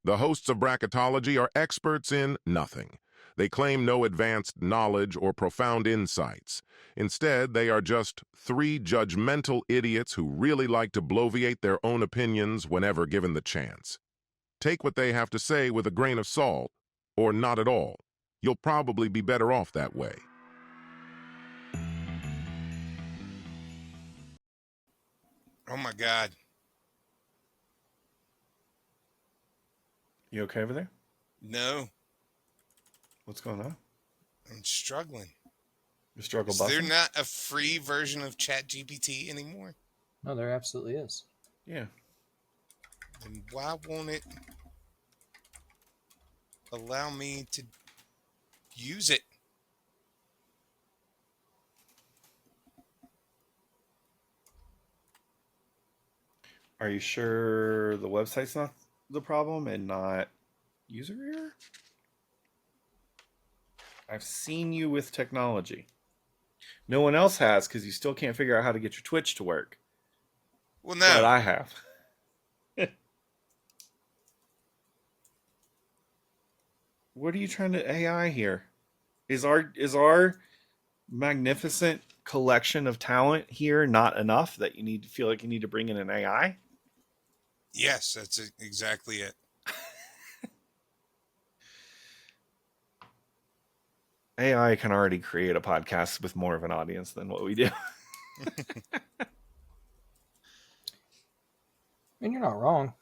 The hosts of bracketology are experts in nothing. They claim no advanced knowledge or profound insights. Instead, they are just three judgmental idiots who really like to bloviate their own opinions whenever given the chance. Take what they have to say with a grain of salt, or not at all. You'll probably be better off that way. Oh my God. You okay over there? No, What's going on? I'm struggling. You struggle Is there busting? not a free version of ChatGPT anymore? No, there absolutely is. Yeah. Then why won't it allow me to use it? Are you sure the website's not the problem and not user error? I've seen you with technology. No one else has because you still can't figure out how to get your Twitch to work. Well, But no. I have. What are you trying to AI here? Is our magnificent collection of talent here not enough that you need to feel like you need to bring in an AI? Yes, that's exactly it. AI can already create a podcast with more of an audience than what we do. And you're not wrong.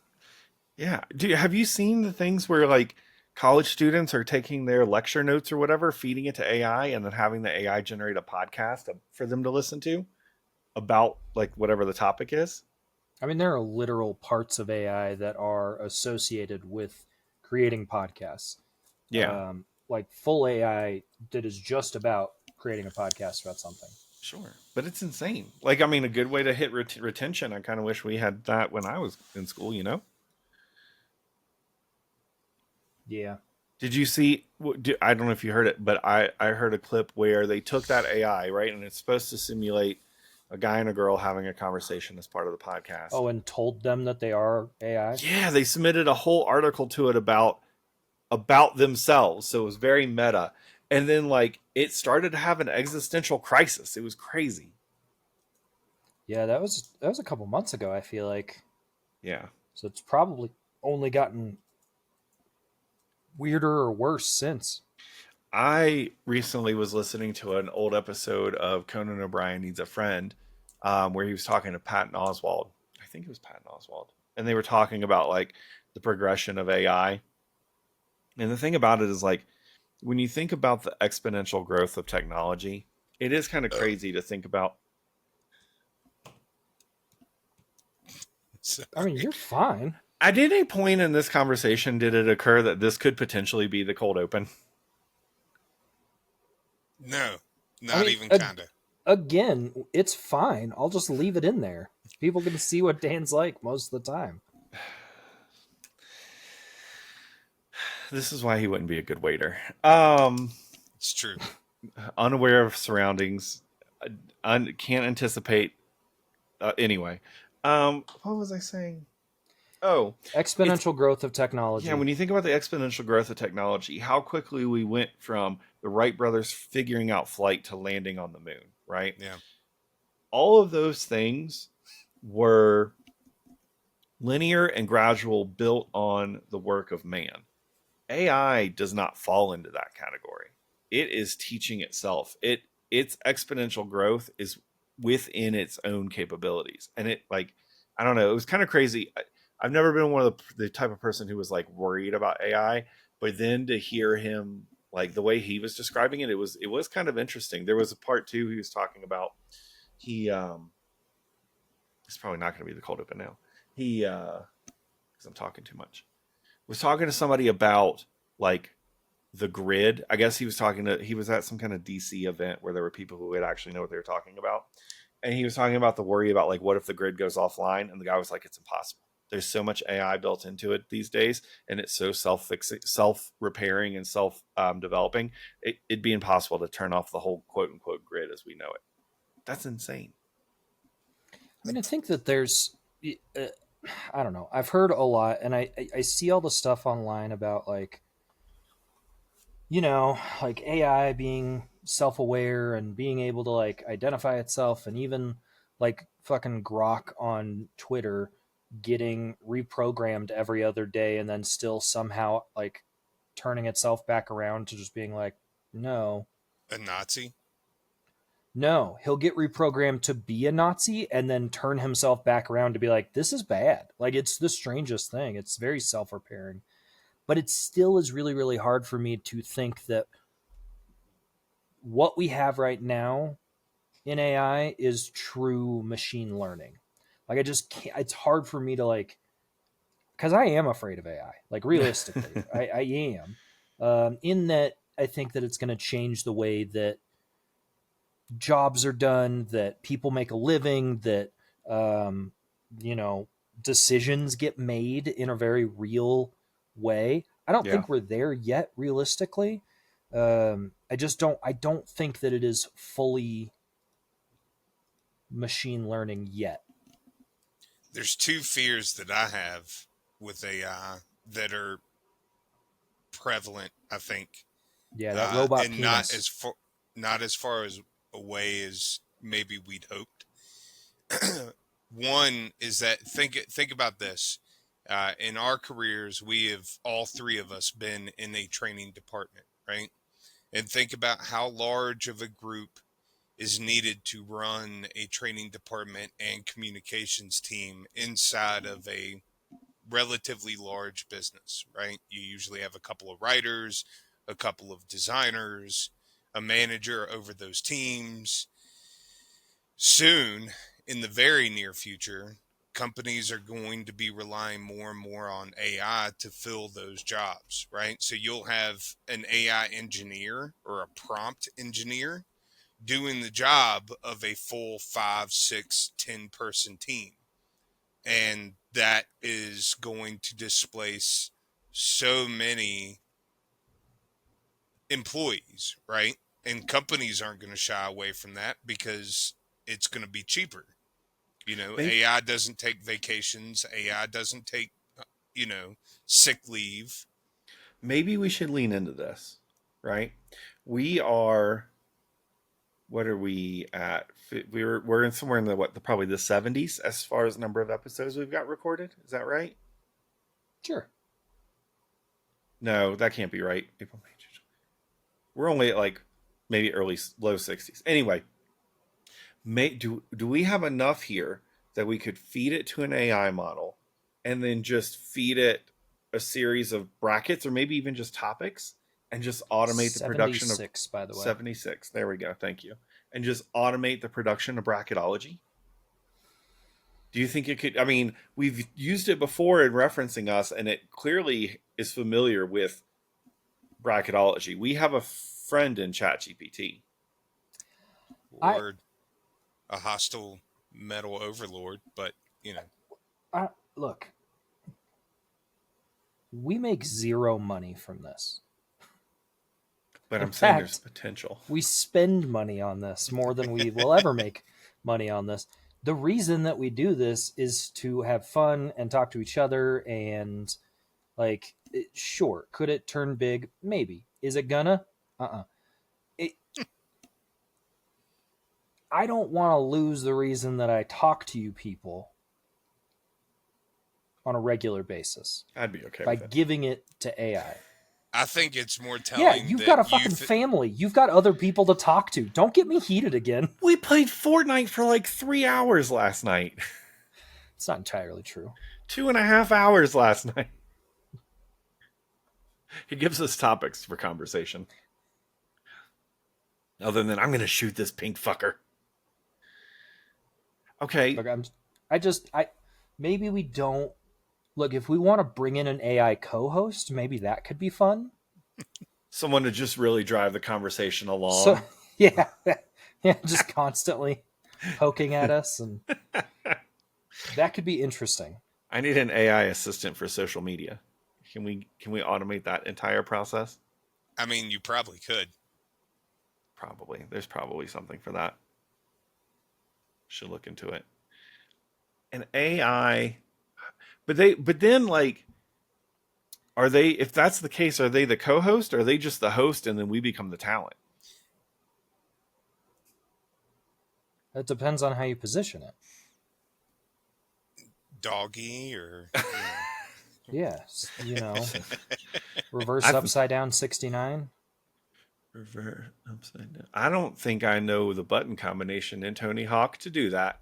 Yeah. Have you seen the things where like college students are taking their lecture notes or whatever, feeding it to AI, and then having the AI generate a podcast for them to listen to about like whatever the topic is? I mean, there are literal parts of AI that are associated with creating podcasts. Yeah. Like full AI that is just about creating a podcast about something. Sure. But it's insane. Like, I mean, a good way to hit retention. I kind of wish we had that when I was in school, you know? Yeah. Did you see? I don't know if you heard it, but I heard a clip where they took that AI, right? And it's supposed to simulate a guy and a girl having a conversation as part of the podcast. Oh, and told them that they are AI? Yeah, they submitted a whole article to it about themselves. So it was very meta. And then like it started to have an existential crisis. It was crazy. Yeah, that was a couple months ago, I feel like. Yeah. So it's probably only gotten weirder or worse since. I recently was listening to an old episode of Conan O'Brien Needs a Friend, where he was talking to Patton Oswalt. I think it was Patton Oswalt. And they were talking about like the progression of AI. And the thing about it is like when you think about the exponential growth of technology, it is kind of crazy to think about. Sorry. I mean, you're fine. At any point in this conversation, did it occur that this could potentially be the cold open? No, not even kind of. Again, it's fine. I'll just leave it in there. People can see what Dan's like most of the time. This is why he wouldn't be a good waiter. It's true. Unaware of surroundings, can't anticipate. Anyway, what was I saying? Oh, exponential growth of technology. Yeah, when you think about the exponential growth of technology, how quickly we went from the Wright brothers figuring out flight to landing on the moon, right? Yeah. All of those things were linear and gradual, built on the work of man. AI does not fall into that category. It is teaching itself. Its exponential growth is within its own capabilities. And it like, I don't know, it was kind of crazy. I've never been one of the type of person who was like worried about AI, but then to hear him like the way he was describing it, it was kind of interesting. There was a part too he was talking about. It's probably not going to be the cold open now. Because I'm talking too much. Was talking to somebody about like the grid. I guess he was at some kind of DC event where there were people who would actually know what they were talking about. And he was talking about the worry about like, what if the grid goes offline? And the guy was like, it's impossible. There's so much AI built into it these days, and it's so self-repairing and self-developing. It'd be impossible to turn off the whole quote-unquote grid as we know it. That's insane. I mean, I think that there's I don't know. I've heard a lot, and I see all the stuff online about like, like AI being self-aware and being able to like identify itself, and even like fucking Grok on Twitter getting reprogrammed every other day and then still somehow like turning itself back around to just being like, no, A Nazi? no, he'll get reprogrammed to be a Nazi and then turn himself back around to be like, this is bad. Like, it's the strangest thing. It's very self repairing. But it still is really, really hard for me to think that what we have right now in AI is true machine learning. Like, I just can't, it's hard for me to, like, because I am afraid of AI. Like, realistically, I am. In that, I think that it's going to change the way that jobs are done, that people make a living, that um, you know decisions get made in a very real way. I don't Yeah. think we're there yet, realistically. I just don't. I don't think that it is fully machine learning yet. There's two fears that I have with AI that are prevalent, I think, Yeah, that robot and penis. not as far as away as maybe we'd hoped. One is that think about this. In our careers, we have all three of us been in a training department, right? And think about how large of a group is needed to run a training department and communications team inside of a relatively large business, right? You usually have a couple of writers, a couple of designers, a manager over those teams. Soon, in the very near future, companies are going to be relying more and more on AI to fill those jobs, right? So you'll have an AI engineer or a prompt engineer doing the job of a full 5, 6, 10 person team. And that is going to displace so many employees, right? And companies aren't going to shy away from that because it's going to be cheaper. Maybe, AI doesn't take vacations. AI doesn't take, you know, sick leave. maybe we should lean into this, right? We are, what are we at? We're in somewhere in probably the 70s as far as number of episodes we've got recorded. Is that right? Sure. No, that can't be right. April, May, June. We're only at like maybe low 60s. Anyway, do we have enough here that we could feed it to an AI model and then just feed it a series of brackets or maybe even just topics and just automate the production of 76, by the way. 76? There we go. Thank you. And just automate the production of bracketology? Do you think it could? I mean, we've used it before in referencing us, and it clearly is familiar with bracketology. We have a friend in ChatGPT. I, Lord, a hostile metal overlord, but you know, I look. We make zero money from this. But In I'm saying there's fact, potential. we spend money on this more than we will ever make money on this. The reason that we do this is to have fun and talk to each other and like sure, could it turn big? Maybe. Is it gonna? Uh-uh. It, I don't want to lose the reason that I talk to you people on a regular basis I'd be okay by with it. giving it to AI. I think it's more Yeah, telling you've got that a fucking family. You've got other people to talk to. Don't get me heated again. We played Fortnite for like 3 hours last night. It's not entirely true. 2.5 hours last night. He gives us topics for conversation. Other than I'm going to shoot this pink fucker. Okay. Look, maybe we don't look if we want to bring in an AI co-host, maybe that could be fun. Someone to just really drive the conversation along. So yeah, yeah, just constantly poking at us, and that could be interesting. I need an AI assistant for social media. Can we automate that entire process? I mean, you probably could. Probably. There's probably something for that. Should look into it. An AI. But then like, are they? If that's the case, are they the co-host? Or are they just the host, and then we become the talent? It depends on how you position it. Doggy or Yes, reverse I've- upside down 69. Revert upside down. I don't think I know the button combination in Tony Hawk to do that.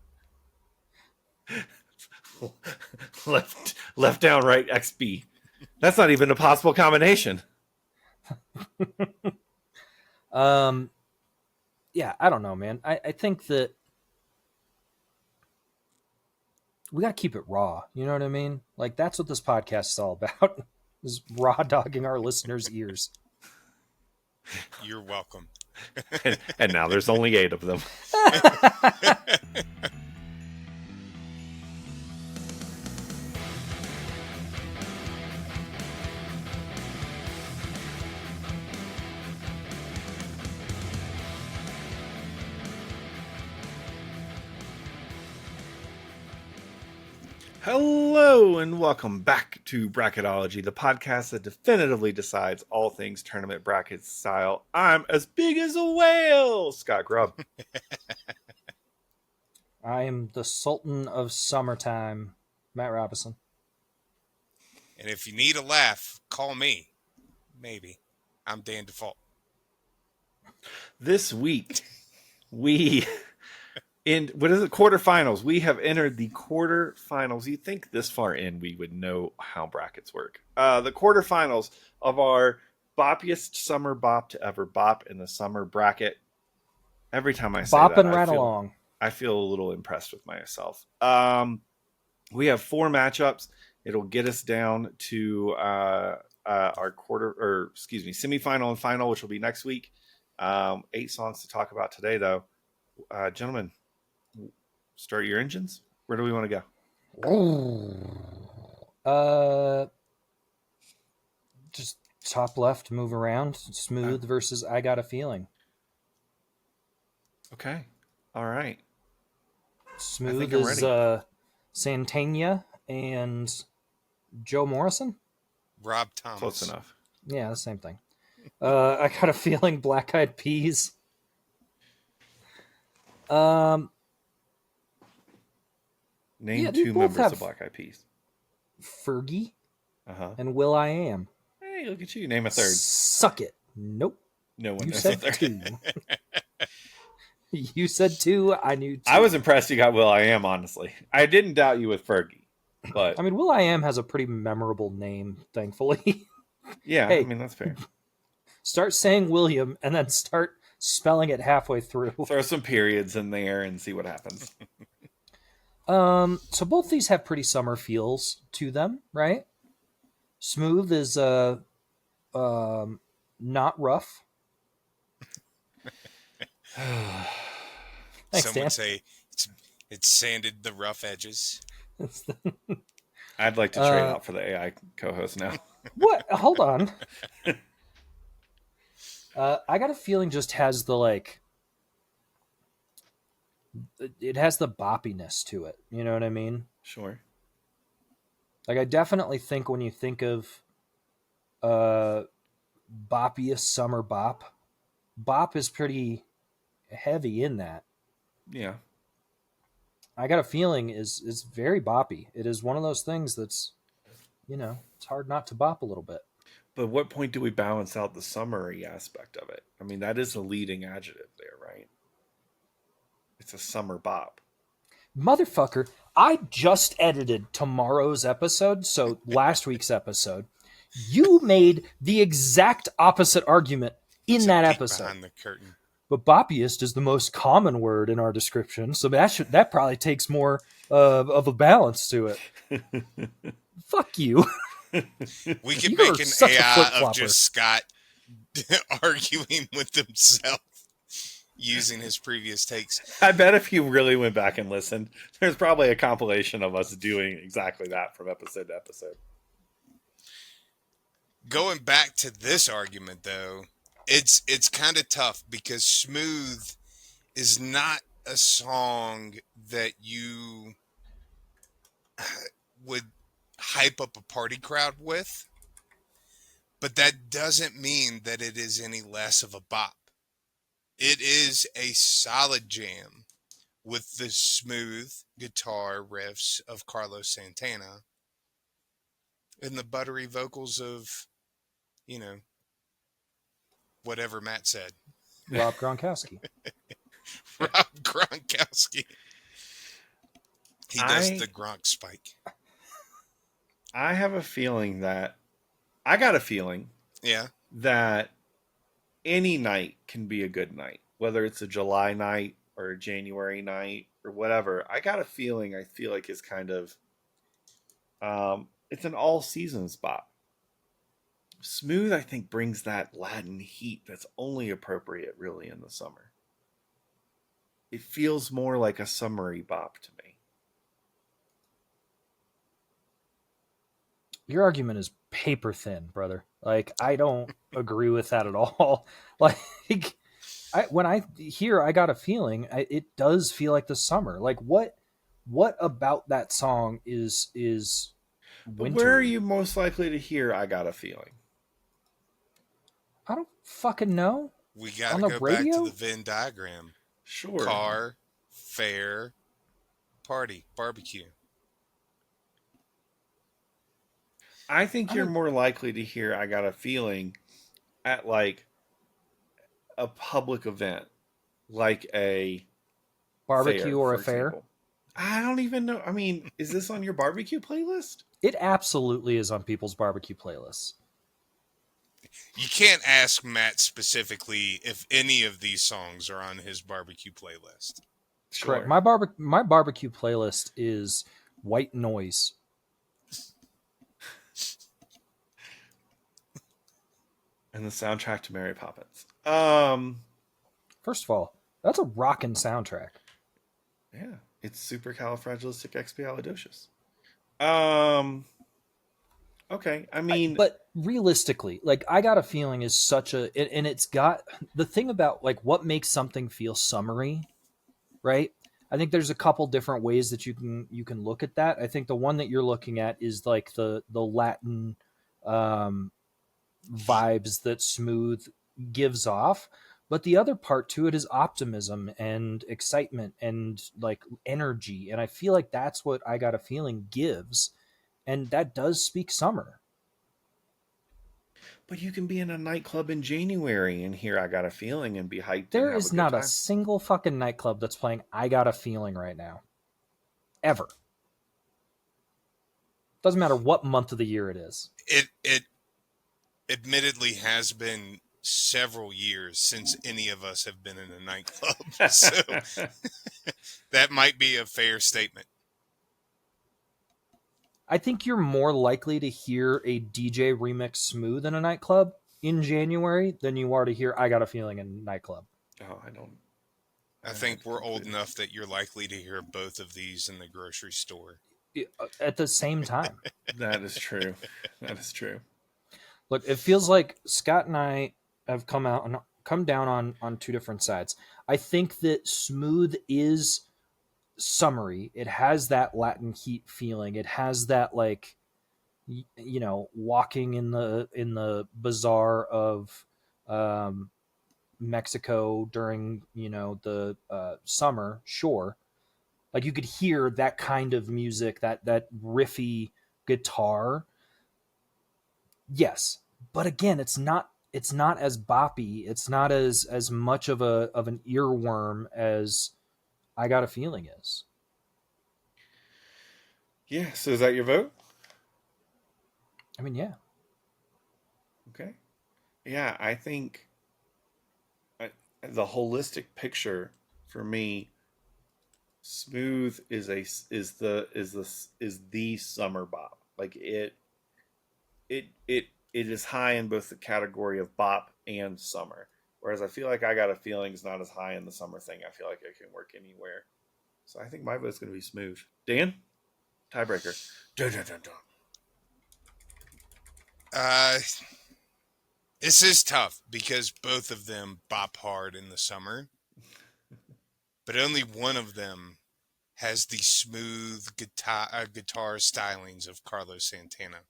left down, right, XB. That's not even a possible combination. Yeah, I don't know, man. I think that we got to keep it raw. You know what I mean? Like, that's what this podcast is all about, is raw dogging our listeners' ears. you're welcome. And now there's only 8 of them. Hello and welcome back to Bracketology, the podcast that definitively decides all things tournament bracket style. I'm as big as a whale, Scott Grubb. I am the Sultan of Summertime, Matt Robinson. And if you need a laugh, call me. Maybe. I'm Dan Default. This week, we in quarterfinals. We have entered the quarterfinals. You think this far in we would know how brackets work? The quarterfinals of our Boppiest summer bop to ever bop in the summer bracket. Every time I say Bop that, and right along. I feel a little impressed with myself. We have 4 matchups. It'll get us down to our semifinal and final, which will be next week. 8 songs to talk about today, though. Gentlemen, start your engines. Where do we want to go? Just top left, move around. Smooth versus I Got a Feeling. Okay. All right. Smooth is Santana and Joe Morrison. Rob Thomas. Close enough. Yeah, the same thing. I Got a Feeling, Black Eyed Peas. Name 2 members of Black Eyed Peas. Fergie Uh-huh. and Will I Am. Hey, look at you. Name a third. Suck it. Nope. No one You knows said a third. 2. You said 2. I knew 2. I was impressed you got Will I Am, honestly. I didn't doubt you with Fergie. But I mean, Will I Am has a pretty memorable name, thankfully. Yeah, Hey, I mean, that's fair. Start saying William and then start spelling it halfway through. Throw some periods in there and see what happens. So both these have pretty summer feels to them, right? Smooth is not rough. Thanks, Some Dan. would say it's sanded the rough edges. I'd like to trade out for the AI co-host now. What? Hold on. I Got a Feeling just has the it has the boppiness to it. You know what I mean? Sure. Like, I definitely think when you think of Boppiest summer bop is pretty heavy in that. Yeah. I Got a Feeling is very boppy. It is one of those things that's, it's hard not to bop a little bit. But what point do we balance out the summery aspect of it? I mean, that is a leading adjective there, right? It's a summer bop. Motherfucker, I just edited tomorrow's episode, so last week's episode. You made the exact opposite argument in that episode. Behind the curtain. But boppiest is the most common word in our description, so that probably takes more of a balance to it. Fuck you. We could You make are an such a AI flip-flopper. of just Scott arguing with himself using his previous takes. I bet if you really went back and listened, there's probably a compilation of us doing exactly that from episode to episode. Going back to this argument, though, it's kind of tough because Smooth is not a song that you would hype up a party crowd with, but that doesn't mean that it is any less of a bop. It is a solid jam with the smooth guitar riffs of Carlos Santana and the buttery vocals of, you know, whatever Matt said. Rob Gronkowski. Rob Gronkowski. He does I the Gronk spike. I have a feeling that I got a feeling Yeah. that any night can be a good night, whether it's a July night or a January night or whatever. I got a feeling I feel like it's kind of it's an all season spot. Smooth, I think, brings that Latin heat that's only appropriate really in the summer. It feels more like a summery bop to me. Your argument is paper thin, brother. Like, I don't agree with that at all. Like, when I hear I got a feeling, it does feel like the summer. Like, what about that song is But where are wintry? you most likely to hear I got a feeling? I don't fucking know. We got On to the go back to radio? the Venn diagram. Sure. Car, fair, party, barbecue. I think I you're don't- more likely to hear I got a feeling at like a public event, like a Barbecue fair, or for a fair? example. I don't even know. I mean, is this on your barbecue playlist? It absolutely is on people's barbecue playlists. You can't ask Matt specifically if any of these songs are on his barbecue playlist. Correct. Sure. My barbecue playlist is white noise. And the soundtrack to Mary Poppins. First of all, that's a rockin' soundtrack. Yeah, it's supercalifragilisticexpialidocious. Okay. I mean, But realistically, like, I got a feeling is such a and it's got the thing about like what makes something feel summery, right? I think there's a couple different ways that you can look at that. I think the one that you're looking at is like the Latin um, vibes that Smooth gives off, but the other part to it is optimism and excitement and like energy, and I feel like that's what I got a feeling gives, and that does speak summer. but you can be in a nightclub in January and hear I got a feeling and be hyped and There have a is good not a time. single fucking nightclub that's playing I Got a Feeling right now. Ever. Doesn't matter what month of the year it is. It admittedly has been several years since any of us have been in a nightclub. So that might be a fair statement. I think you're more likely to hear a DJ remix Smooth in a nightclub in January than you are to hear I Got a Feeling in a nightclub. Oh, I don't. I think we're old enough that you're likely to hear both of these in the grocery store. At the same time. That is true. That is true. Look, it feels like Scott and I have come down on two different sides. I think that Smooth is summery. It has that Latin heat feeling. It has that like walking in the bazaar of Mexico during the summer. Sure, like you could hear that kind of music, that riffy guitar. Yes, but again, it's not as boppy. It's not as much of an earworm as I Got a Feeling is. Yeah. So is that your vote? I mean, yeah. Okay. Yeah, I think the holistic picture for me, Smooth is the summer bop. Like it is high in both the category of bop and summer. Whereas I feel like I Got a Feeling is not as high in the summer thing. I feel like it can work anywhere. So I think my vote's going to be Smooth. Dan, tiebreaker. Dun, dun, dun, dun. This is tough because both of them bop hard in the summer, but only one of them has the smooth guitar stylings of Carlos Santana.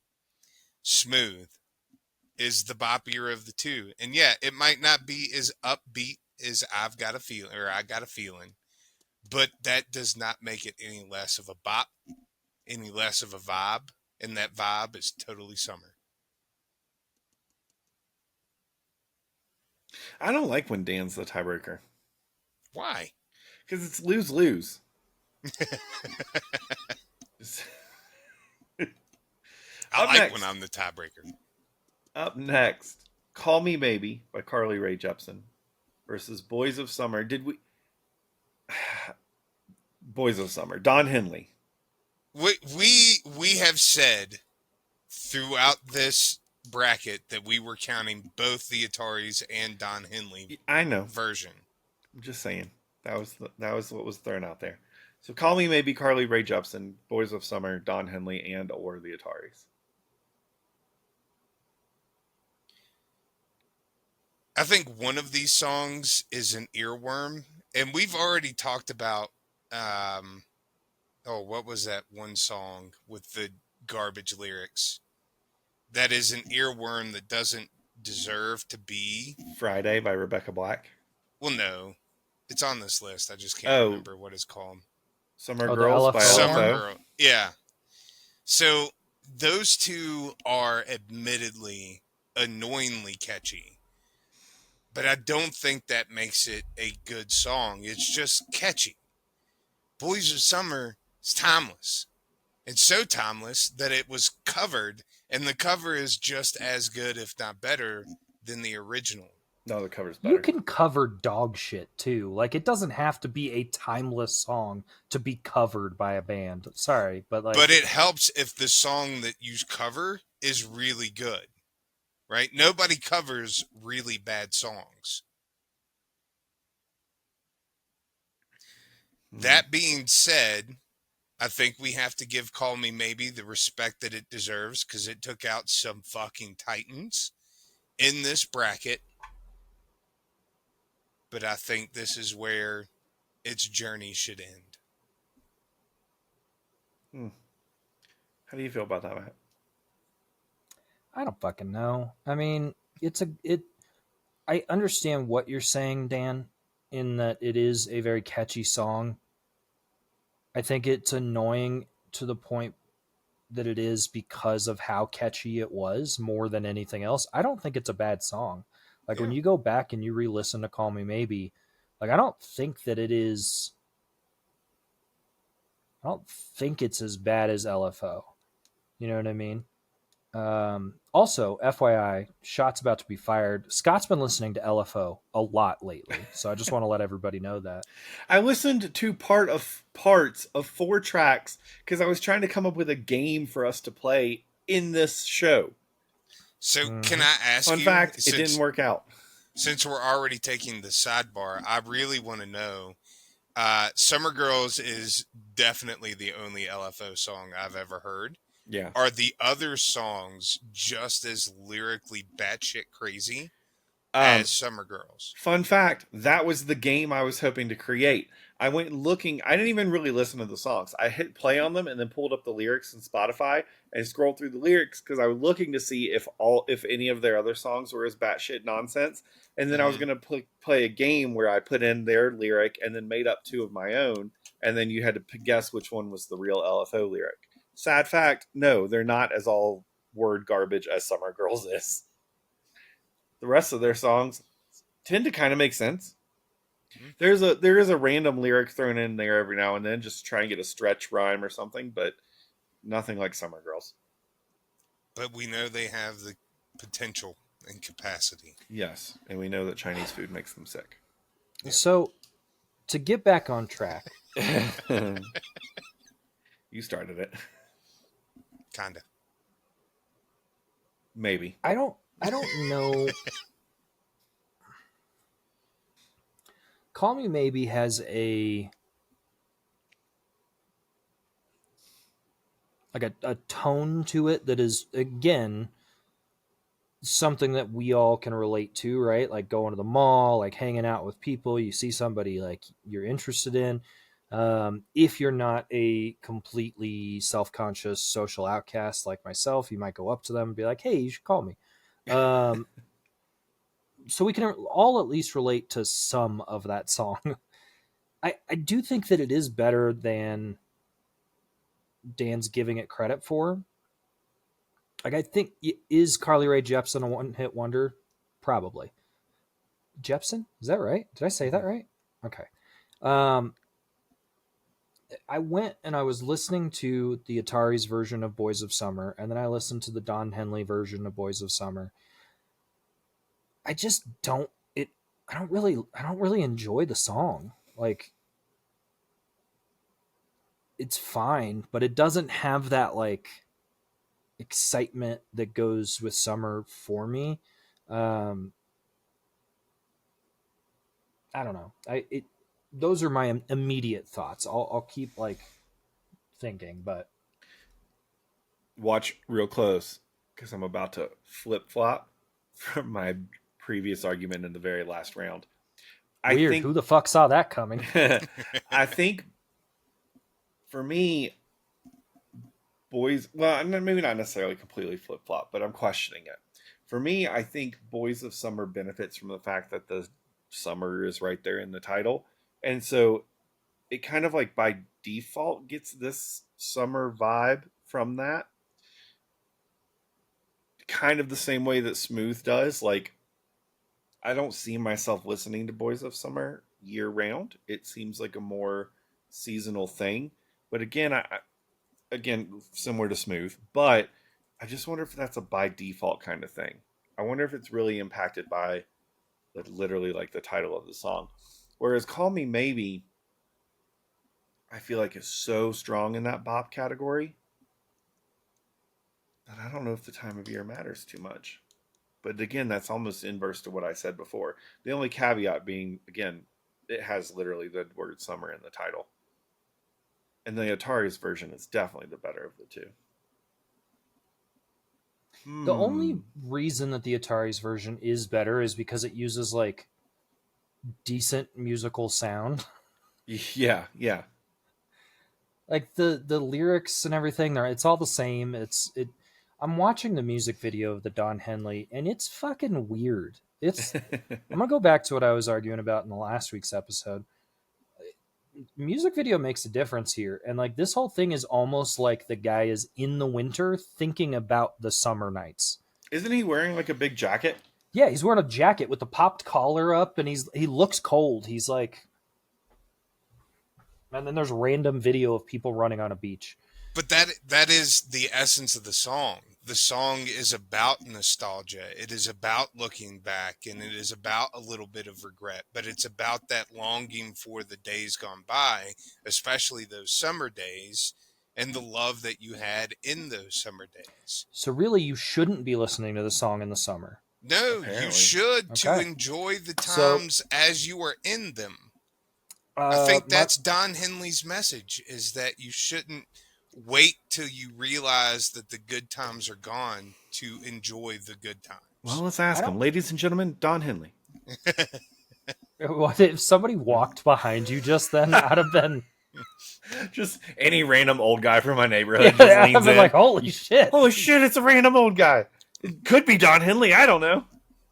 Smooth is the boppier of the two. And yeah, it might not be as upbeat as I Got a Feeling, but that does not make it any less of a bop, any less of a vibe, and that vibe is totally summer. I don't like when Dan's the tiebreaker. Why? Because it's lose-lose. I Up like next. when I'm the tiebreaker. Up next, Call Me Maybe by Carly Rae Jepsen versus Boys of Summer. Boys of Summer. Don Henley. We have said throughout this bracket that we were counting both the Ataris and Don Henley I know. version. I'm just saying. That was what was thrown out there. So Call Me Maybe, Carly Rae Jepsen, Boys of Summer, Don Henley, and or the Ataris. I think one of these songs is an earworm, and we've already talked about what was that one song with the garbage lyrics? That is an earworm that doesn't deserve to be. Friday by Rebecca Black. Well, no. It's on this list. I just can't remember what it's called. Summer the Girls LFO by Summer LFO. Girl. Yeah. So those two are admittedly annoyingly catchy. But I don't think that makes it a good song. It's just catchy. Boys of Summer is timeless. It's so timeless that it was covered, and the cover is just as good, if not better, than the original. No, the cover's better. You can cover dog shit too. Like, it doesn't have to be a timeless song to be covered by a band. Sorry, but like, but it helps if the song that you cover is really good, right? Nobody covers really bad songs. That being said, I think we have to give Call Me Maybe the respect that it deserves because it took out some fucking titans in this bracket. But I think this is where its journey should end. How do you feel about that, Matt? I don't fucking know. I mean, I understand what you're saying, Dan, in that it is a very catchy song. I think it's annoying to the point that it is because of how catchy it was more than anything else. I don't think it's a bad song. Like, when you go back and you re-listen to Call Me Maybe, like, I don't think it's as bad as LFO. You know what I mean? Also, FYI, shots about to be fired. Scott's been listening to LFO a lot lately, so I just want to let everybody know that. I listened to parts of 4 tracks because I was trying to come up with a game for us to play in this show. So can I ask you? Fun fact, it didn't work out. Since we're already taking the sidebar, I really want to know. Summer Girls is definitely the only LFO song I've ever heard. Yeah. Are the other songs just as lyrically batshit crazy as Summer Girls? Fun fact, that was the game I was hoping to create. I went looking, I didn't even really listen to the songs. I hit play on them and then pulled up the lyrics in Spotify and scrolled through the lyrics because I was looking to see if any of their other songs were as batshit nonsense. And then I was going to play a game where I put in their lyric and then made up 2 of my own. And then you had to guess which one was the real LFO lyric. Sad fact, no, they're not as all word garbage as Summer Girls is. The rest of their songs tend to kind of make sense. There is a random lyric thrown in there every now and then just to try and get a stretch rhyme or something, but nothing like Summer Girls. But we know they have the potential and capacity. Yes, and we know that Chinese food makes them sick. Yeah. So, to get back on track. You started it. Kinda. Maybe. I don't know. Call Me Maybe has a tone to it that is, again, something that we all can relate to, right? Like going to the mall, like hanging out with people, you see somebody like you're interested in. If you're not a completely self-conscious social outcast like myself, you might go up to them and be like, "Hey, you should call me." Um, so we can all at least relate to some of that song. I do think that it is better than Dan's giving it credit for. Like, I think, is Carly Rae Jepsen a one-hit wonder? Probably. Jepsen? Is that right? Did I say that right? Okay. Um, I went and I was listening to the Atari's version of Boys of Summer, and then I listened to the Don Henley version of Boys of Summer. I just don't it. I don't really enjoy the song. Like, it's fine, but it doesn't have that like excitement that goes with summer for me. Um, I don't know. Those are my immediate thoughts. I'll keep like thinking, but Watch real close because I'm about to flip flop from my previous argument in the very last round. weird. Who the fuck saw that coming? I think for me, Boys, well, maybe not necessarily completely flip flop, but I'm questioning it. For me, I think Boys of Summer benefits from the fact that the summer is right there in the title. And so it kind of like by default gets this summer vibe from that. Kind of the same way that Smooth does. Like, I don't see myself listening to Boys of Summer year round. It seems like a more seasonal thing. But again, again, similar to Smooth, but I just wonder if that's a by default kind of thing. I wonder if it's really impacted by literally like the title of the song. Whereas Call Me Maybe, I feel like is so strong in that bop category that I don't know if the time of year matters too much. But again, that's almost inverse to what I said before. The only caveat being, again, it has literally the word summer in the title. And the Atari's version is definitely the better of the two. The only reason that the Atari's version is better is because it uses like decent musical sound. Yeah. Like the lyrics and everything, it's all the same. I'm watching the music video of the Don Henley, and it's fucking weird. I'm gonna go back to what I was arguing about in the last week's episode. Music video makes a difference here, and like this whole thing is almost like the guy is in the winter thinking about the summer nights. Isn't he wearing like a big jacket? Yeah, he's wearing a jacket with the popped collar up, and he looks cold. He's like, and then there's random video of people running on a beach. But that is the essence of the song. The song is about nostalgia. It is about looking back, and it is about a little bit of regret. But it's about that longing for the days gone by, especially those summer days, and the love that you had in those summer days. So really, you shouldn't be listening to the song in the summer. No, Apparently. you should to enjoy the times as you are in them. I think that's Don Henley's message, is that you shouldn't wait till you realize that the good times are gone to enjoy the good times. Well, let's ask him. Ladies and gentlemen, Don Henley. What if somebody walked behind you just then? I'd have been just any random old guy from my neighborhood just leans I've been in. like, holy shit. Holy shit, it's a random old guy. It could be Don Henley. I don't know.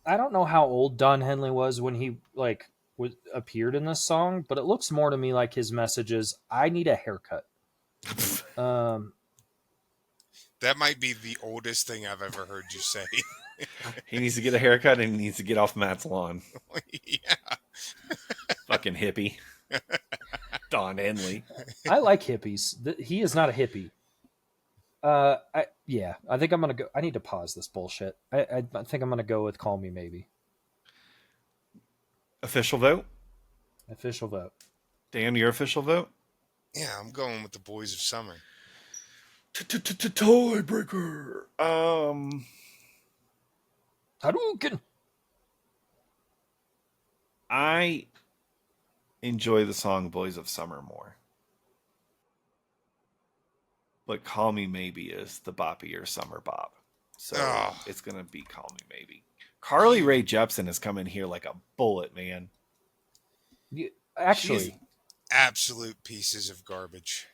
I don't know how old Don Henley was when he appeared in this song, but it looks more to me like his message is, I need a haircut. That might be the oldest thing I've ever heard you say. He needs to get a haircut and he needs to get off Matt's lawn. Yeah. Fucking hippie. Don Henley. I like hippies. He is not a hippie. I think I'm gonna go. I need to pause this bullshit. I think I'm gonna go with Call Me Maybe. Official vote? Official vote. Dan, your official vote? Yeah, I'm going with the Boys of Summer. Tiebreaker. Hadouken. I enjoy the song Boys of Summer more. But Call Me Maybe is the boppier summer bop. So it's going to be Call Me Maybe. Carly Rae Jepsen has come in here like a bullet, man. Actually, absolute pieces of garbage.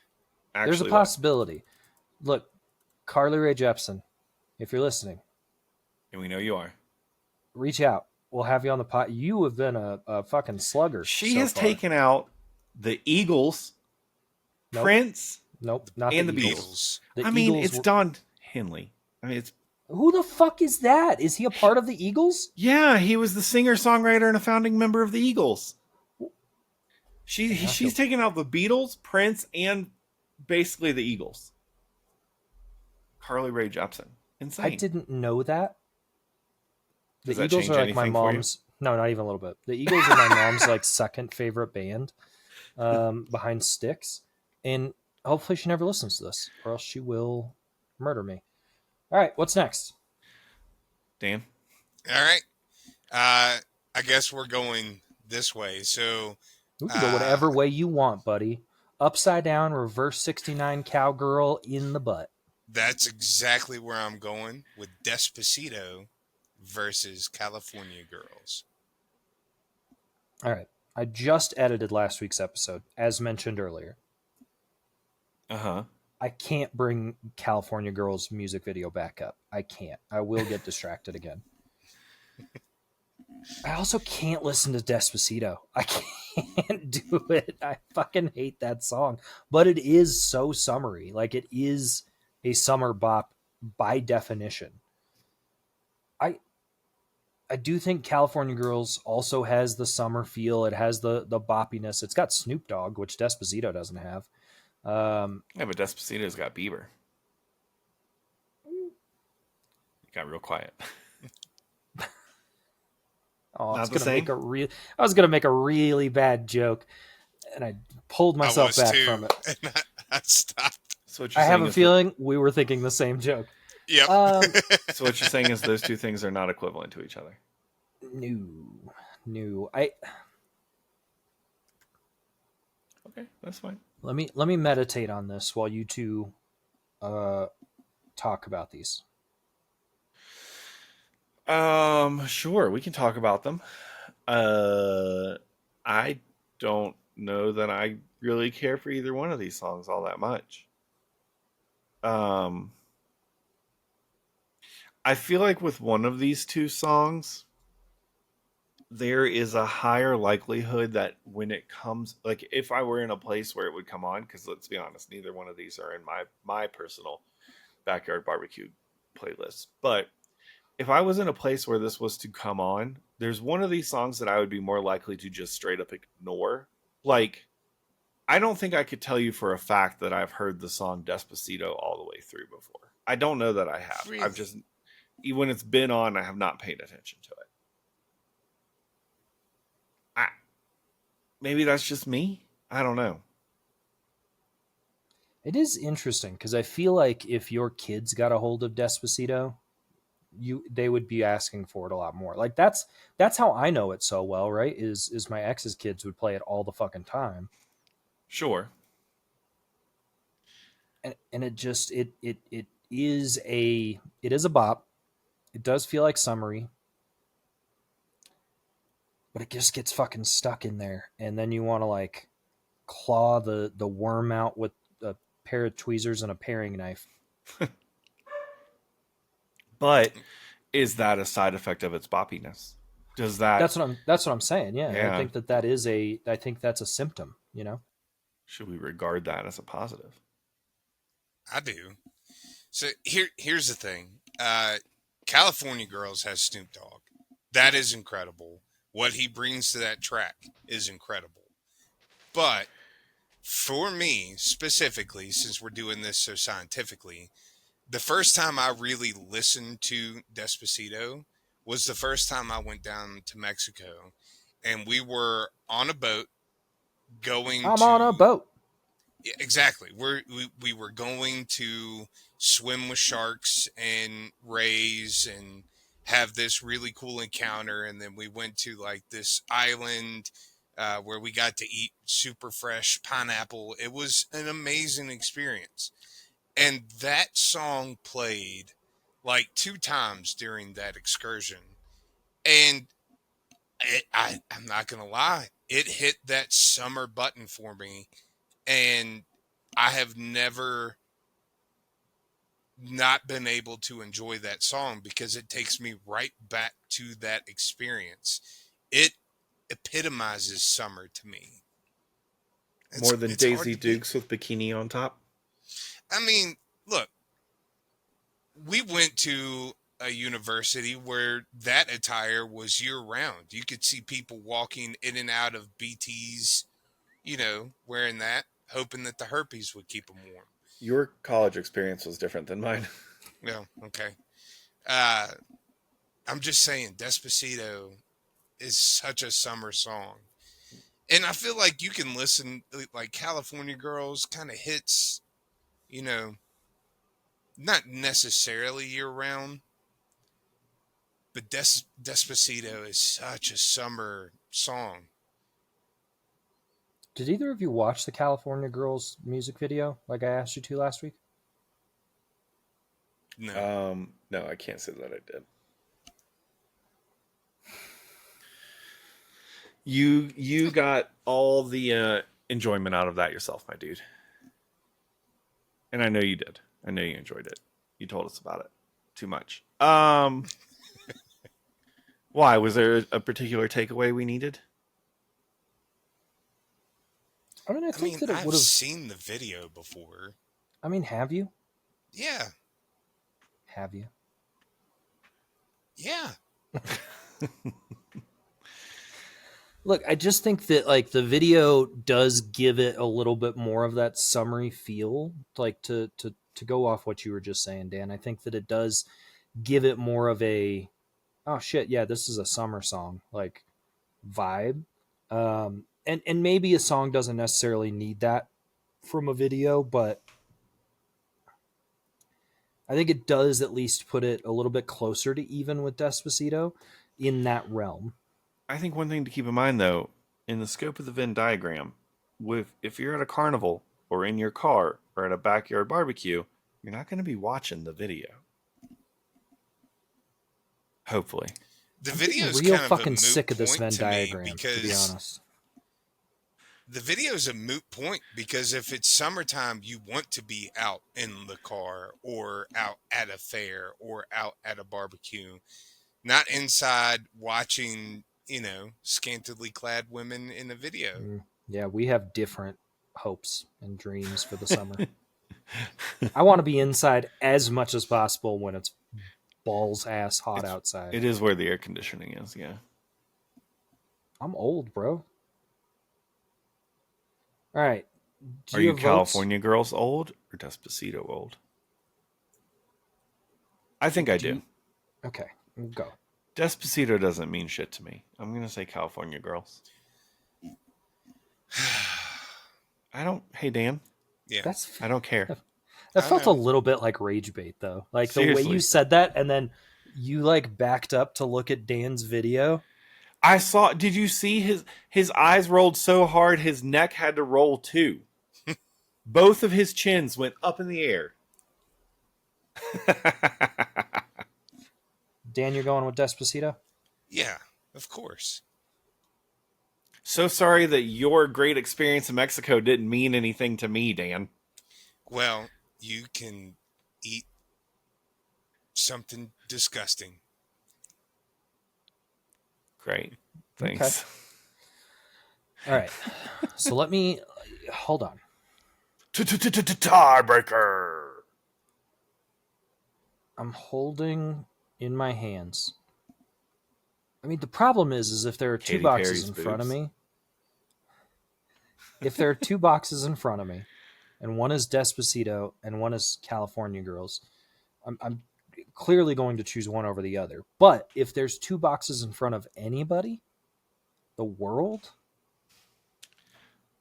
There's a Actually, possibility. Look, Carly Rae Jepsen, if you're listening, and we know you are. reach out. We'll have you on the pot. You have been a fucking slugger. She so has far. taken out the Eagles, Nope. Prince, Nope, not and the the Eagles. Beatles. The I mean, Eagles it's were- Don Henley. I mean, it's Who the fuck is that? Is he a part of the Eagles? yeah. He was the singer, songwriter, and a founding member of the Eagles. She's taken out the Beatles, Prince, and basically the Eagles. Carly Rae Jepsen, insane. I didn't know that. The Does that Eagles change are like my anything for you? mom's. No, not even a little bit. The Eagles are my mom's like second favorite band, behind Styx, and hopefully she never listens to this, or else she will murder me. All right, what's next? Dan, All right. I guess we're going this way. So We can go whatever way you want, buddy. Upside down, reverse 69 cowgirl in the butt. that's exactly where I'm going with Despacito versus California Girls. All right. I just edited last week's episode, as mentioned earlier. I can't bring California Girls music video back up. I can't. I will get distracted again. I also can't listen to Despacito. I can't do it. I fucking hate that song. But it is so summery. Like, it is a summer bop by definition. I do think California Girls also has the summer feel. It has the boppiness. It's got Snoop Dogg, which Despacito doesn't have. yeah, but Despacito's got Bieber. It got real quiet. Oh, I Not was the gonna same? I was gonna make a really bad joke, and I pulled myself I was back too, from it. and I stopped. So what you're I saying have a is feeling we were thinking the same joke. Yep. so what you're saying is those two things are not equivalent to each other. No. Okay, that's fine. Let me meditate on this while you two talk about these. Sure, we can talk about them. I don't know that I really care for either one of these songs all that much. I feel like with one of these two songs, there is a higher likelihood that when it comes, like if I were in a place where it would come on, because let's be honest, neither one of these are in my personal backyard barbecue playlist. But if I was in a place where this was to come on, there's one of these songs that I would be more likely to just straight up ignore. Like, I don't think I could tell you for a fact that I've heard the song Despacito all the way through before. I don't know that I have. Really? I've just, when it's been on, I have not paid attention to it. Maybe that's just me. I don't know. It is interesting because I feel like if your kids got a hold of Despacito, they would be asking for it a lot more. Like that's how I know it so well, right? Is my ex's kids would play it all the fucking time. Sure. And it just it is a bop. It does feel like summery. But it just gets fucking stuck in there, and then you want to like claw the worm out with a pair of tweezers and a paring knife. But is that a side effect of its boppiness? Does that? That's what I'm saying. Yeah. Yeah. I think I think that's a symptom. You know. Should we regard that as a positive? I do. So here's the thing. California Girls has Snoop Dogg. That is incredible. What he brings to that track is incredible. But for me, specifically, since we're doing this so scientifically, the first time I really listened to Despacito was the first time I went down to Mexico. And we were on a boat going I'm on a boat. Yeah, exactly. We were going to swim with sharks and rays and have this really cool encounter, and then we went to like this island where we got to eat super fresh pineapple. It was an amazing experience, and that song played like 2 times during that excursion, and I'm not gonna lie, it hit that summer button for me, and I have never not been able to enjoy that song because it takes me right back to that experience. It epitomizes summer to me. More than It's hard Daisy to beat. Dukes with bikini on top. I mean, look, we went to a university where that attire was year round. You could see people walking in and out of BTs, wearing that, hoping that the herpes would keep them warm. Your college experience was different than mine. Yeah, okay. Uh, I'm just saying, Despacito is such a summer song. And I feel like you can listen, like California Girls kind of hits, you know, not necessarily year round, but Despacito is such a summer song. Did either of you watch the California Girls music video like I asked you to last week? No. No, I can't say that I did. You got all the enjoyment out of that yourself, my dude. And I know you did. I know you enjoyed it. You told us about it too much. Why? Was there a particular takeaway we needed? I mean, I think that it I've would have. seen the video before. I mean, have you? Yeah. Have you? Yeah. Look, I just think that like the video does give it a little bit more of that summery feel. Like to go off what you were just saying, Dan. I think that it does give it more of a oh shit, yeah, this is a summer song like vibe. And maybe a song doesn't necessarily need that from a video, but I think it does at least put it a little bit closer to even with Despacito in that realm. I think one thing to keep in mind, though, in the scope of the Venn diagram, if you're at a carnival or in your car or at a backyard barbecue, you're not going to be watching the video. Hopefully. The I'm video's real kind of fucking a moot sick of this point Venn to me diagram, to be because honest. the video's a moot point because if it's summertime, you want to be out in the car or out at a fair or out at a barbecue, not inside watching, scantily clad women in a video. Yeah, we have different hopes and dreams for the summer. I want to be inside as much as possible when it's balls ass hot outside. It is where the air conditioning is, yeah. I'm old, bro. All right. Are you California Girls old or Despacito old? I think I do. Okay, go. Despacito doesn't mean shit to me. I'm going to say California Girls. Hey, Dan. Yeah. I don't care. That felt a little bit like rage bait, though. Like Seriously. The way you said that, and then you like backed up to look at Dan's video. I saw. Did you see his eyes rolled so hard his neck had to roll too? Both of his chins went up in the air. Dan, you're going with Despacito? Yeah, of course. So sorry that your great experience in Mexico didn't mean anything to me, Dan. Well, you can eat something disgusting. Great. Thanks. Okay. All right. So let me hold on. Tiebreaker. I'm holding in my hands. I mean, the problem is if there are two boxes in front of me. If there are two boxes in front of me, and one is Despacito and one is California Girls, I'm clearly going to choose one over the other. But if there's two boxes in front of anybody, the world,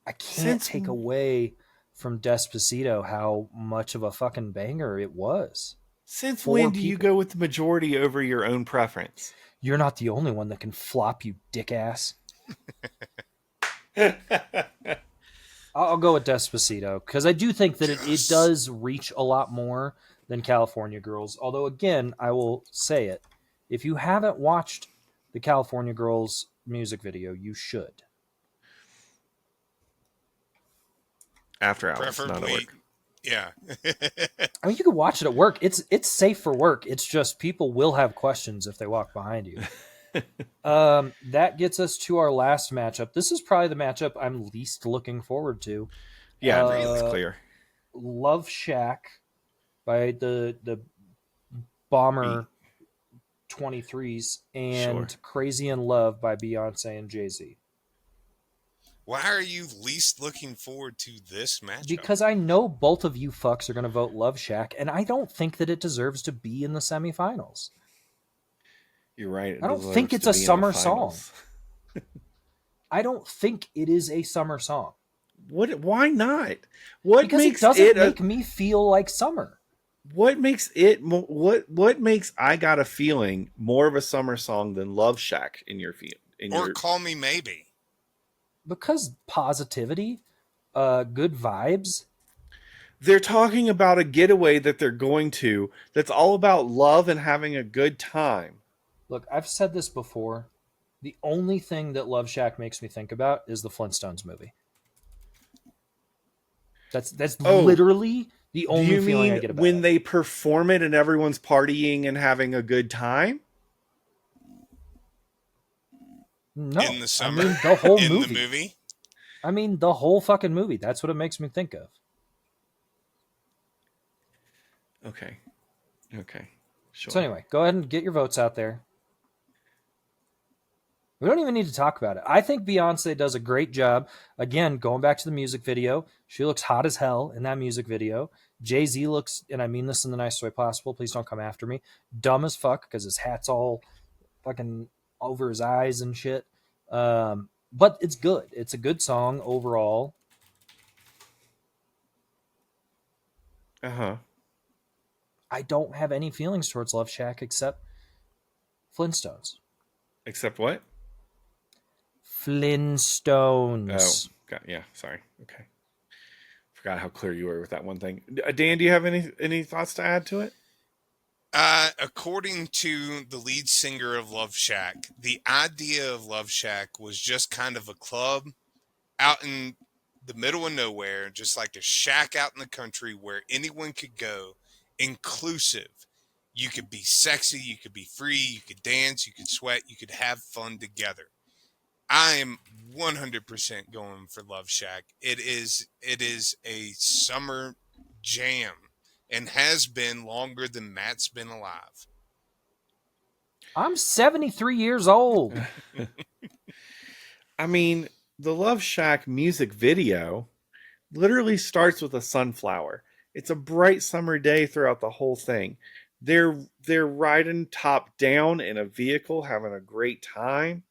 I can't take away from Despacito how much of a fucking banger it was. Since when do you go with the majority over your own preference? You're not the only one that can flop, you dick ass. I'll go with Despacito because I do think that it does reach a lot more than California Girls. Although, again, I will say it. If you haven't watched the California Girls music video, you should. After hours, not at Preferably, work. yeah. I mean, you can watch it at work. It's safe for work. It's just people will have questions if they walk behind you. That gets us to our last matchup. This is probably the matchup I'm least looking forward to. Yeah, Really? it's clear. Love Shack by the Bomber 23s and Sure. Crazy in Love by Beyonce and Jay-Z. Why are you least looking forward to this matchup? Because I know both of you fucks are going to vote Love Shack, and I don't think that it deserves to be in the semifinals. You're right. I don't think it's a summer song. I don't think it is a summer song. What? Why not? What because makes it doesn't it make me feel like summer. What makes it? What makes I Got a Feeling more of a summer song than Love Shack in your field? Or Call Me Maybe. Because positivity, good vibes. They're talking about a getaway that they're going to that's all about love and having a good time. Look, I've said this before. The only thing that Love Shack makes me think about is the Flintstones movie. That's literally the only feeling I get about when it. they perform it and everyone's partying and having a good time? No, In the summer? I mean the whole in movie. the movie? I mean the whole fucking movie. That's what it makes me think of. Okay. Sure. So anyway, go ahead and get your votes out there. We don't even need to talk about it. I think Beyonce does a great job. Again, going back to the music video, she looks hot as hell in that music video. Jay-Z looks, and I mean this in the nicest way possible, please don't come after me, dumb as fuck because his hat's all fucking over his eyes and shit. But it's good. It's a good song overall. Uh-huh. I don't have any feelings towards Love Shack except Flintstones. Except what? Flintstones. Oh, yeah. Sorry. Okay. Forgot how clear you were with that one thing. Dan, do you have any thoughts to add to it? According to the lead singer of Love Shack, the idea of Love Shack was just kind of a club out in the middle of nowhere, just like a shack out in the country where anyone could go, inclusive. You could be sexy, you could be free, you could dance, you could sweat, you could have fun together. I am 100% going for Love Shack. It is a summer jam and has been longer than Matt's been alive. I'm 73 years old. I mean, the Love Shack music video literally starts with a sunflower. It's a bright summer day throughout the whole thing. They're riding top down in a vehicle, having a great time.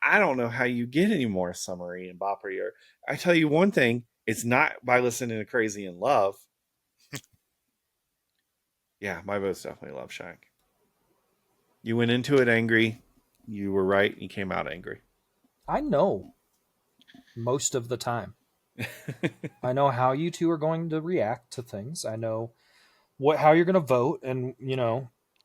I don't know how you get any more summery and boppery. I tell you one thing, it's not by listening to Crazy in Love. Yeah, my vote's definitely Love Shack. You went into it angry. You were right. You came out angry. I know most of the time. I know how you two are going to react to things. I know how you're going to vote, and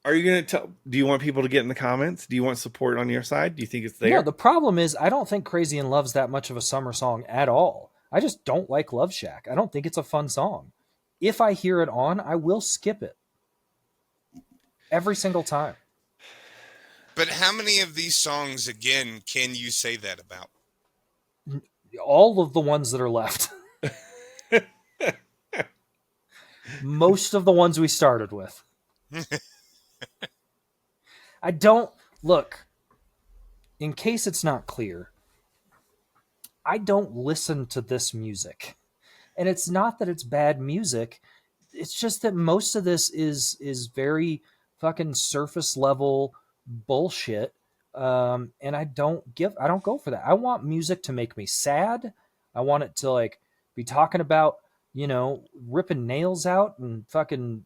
Are you going to tell? Do you want people to get in the comments? Do you want support on your side? Do you think it's there? No, the problem is I don't think Crazy in Love's that much of a summer song at all. I just don't like Love Shack. I don't think it's a fun song. If I hear it on, I will skip it. Every single time. But how many of these songs, again, can you say that about? All of the ones that are left. Most of the ones we started with. I don't... Look, in case it's not clear, I don't listen to this music. And it's not that it's bad music. It's just that most of this is very fucking surface level bullshit. And I don't go for that. I want music to make me sad. I want it to be talking about, ripping nails out and fucking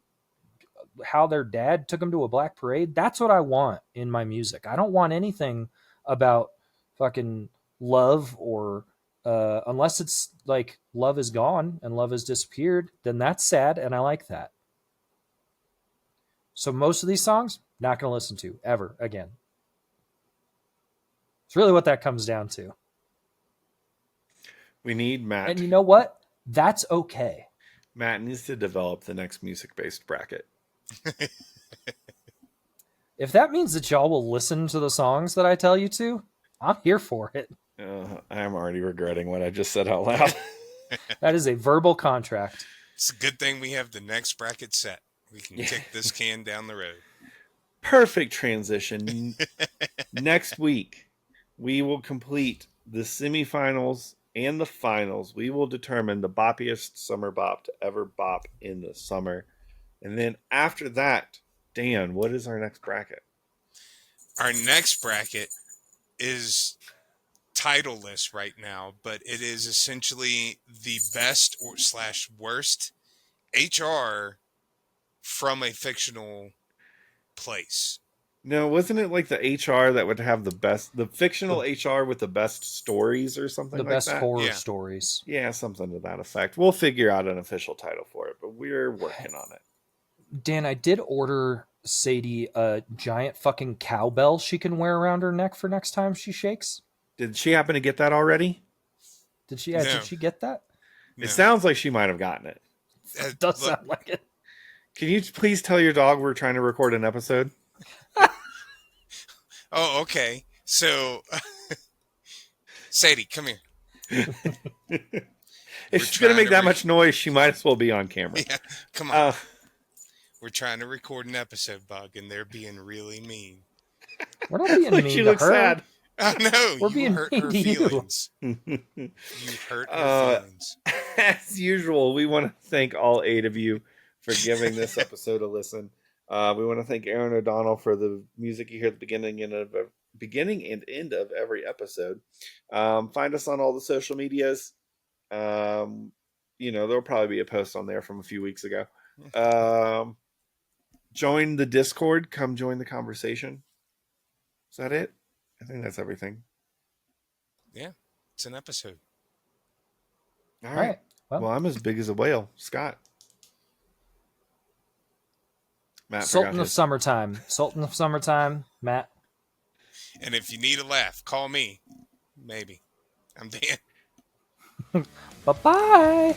how their dad took them to a black parade. That's what I want in my music. I don't want anything about fucking love or unless it's like love is gone and love has disappeared, then that's sad and I like that. So most of these songs, not going to listen to ever again. It's really what that comes down to. We need Matt. And you know what? That's okay. Matt needs to develop the next music-based bracket. If that means that y'all will listen to the songs that I tell you to, I'm here for it. I'm already regretting what I just said out loud. That is a verbal contract. It's a good thing we have the next bracket set. We can kick this can down the road. Perfect transition. Next week, we will complete the semifinals and the finals. We will determine the boppiest summer bop to ever bop in the summer. And then after that, Dan, what is our next bracket? Our next bracket is titleless right now, but it is essentially the best or / worst HR from a fictional place. No, wasn't it like the HR that would have the fictional HR with the best stories or something The like best that? horror Yeah. stories. Yeah, something to that effect. We'll figure out an official title for it, but we're working on it. Dan, I did order Sadie a giant fucking cowbell she can wear around her neck for next time she shakes. Did she happen to get that already? Did she? No. Did she get that? No. It sounds like she might have gotten it. It does Look, sound like it. Can you please tell your dog we're trying to record an episode? oh, okay. So, Sadie, come here. If she's going to make that much noise, she might as well be on camera. Yeah, come on. We're trying to record an episode, Bug, and they're being really mean. We're not being Look, mean she to looks her. sad. Oh, no. We're You being hurt mean her to you. feelings. You hurt her feelings. As usual, we want to thank all 8 of you for giving this episode a listen. We want to thank Aaron O'Donnell for the music you hear at the beginning and end of every episode. Find us on all the social medias. There'll probably be a post on there from a few weeks ago. Join the Discord. Come join the conversation. Is that it? I think that's everything. Yeah, it's an episode. All All right. right. Well, Well, I'm as big as a whale. Scott. Matt Sultan forgot of his. Summertime. Sultan of Summertime, Matt. And if you need a laugh, call me. Maybe. I'm Dan. Bye-bye.